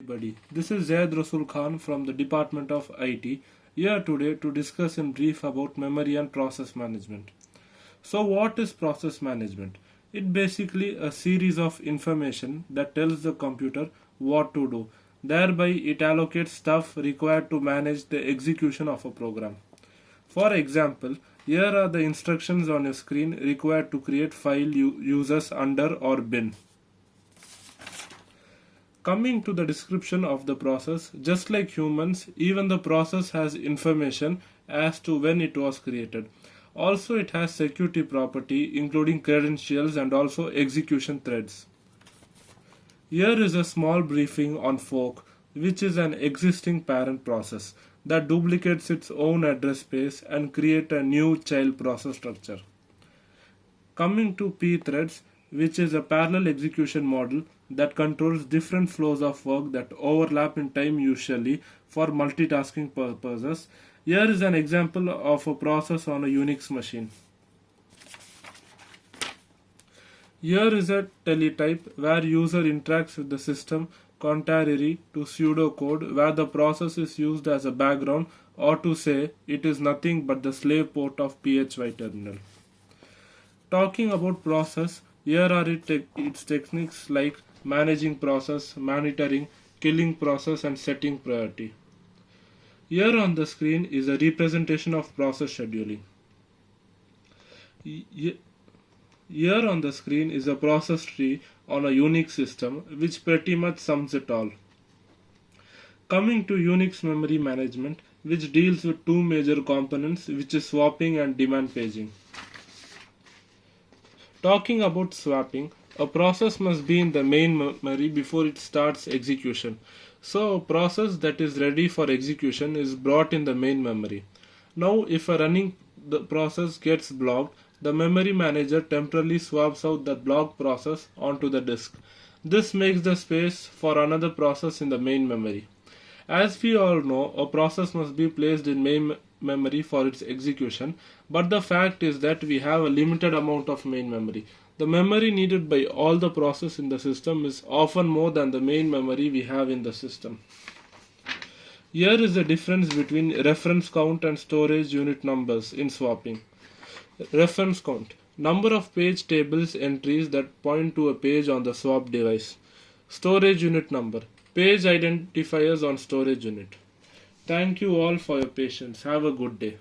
Everybody, this is Zaid Rasul Khan from the Department of IT, here today to discuss in brief about memory and process management. So what is process management? It basically a series of information that tells the computer what to do. Thereby it allocates stuff required to manage the execution of a program. For example, here are the instructions on your screen required to create file users under or bin. Coming to the description of the process, just like humans, even the process has information as to when it was created. Also, it has security property including credentials and also execution threads. Here is a small briefing on fork, which is an existing parent process that duplicates its own address space and create a new child process structure. Coming to pthreads, which is a parallel execution model that controls different flows of work that overlap in time usually for multitasking purposes. Here is an example of a process on a Unix machine. Here is a teletype where user interacts with the system contrary to pseudocode where the process is used as a background, or to say it is nothing but the slave port of PHY terminal. Talking about process, here are its techniques like managing process, monitoring, killing process and setting priority. Here on the screen is a representation of process scheduling. Here on the screen is a process tree on a Unix system which pretty much sums it all. Coming to Unix memory management, which deals with two major components, which is swapping and demand paging. Talking about swapping, a process must be in the main memory before it starts execution. So a process that is ready for execution is brought in the main memory. Now if a running process gets blocked, the memory manager temporarily swaps out that blocked process onto the disk. This makes the space for another process in the main memory. As we all know, a process must be placed in main memory for its execution, but the fact is that we have a limited amount of main memory. The memory needed by all the processes in the system is often more than the main memory we have in the system. Here is the difference between reference count and storage unit numbers in swapping. Reference count: number of page tables entries that point to a page on the swap device. Storage unit number: page identifiers on storage unit. Thank you all for your patience. Have a good day.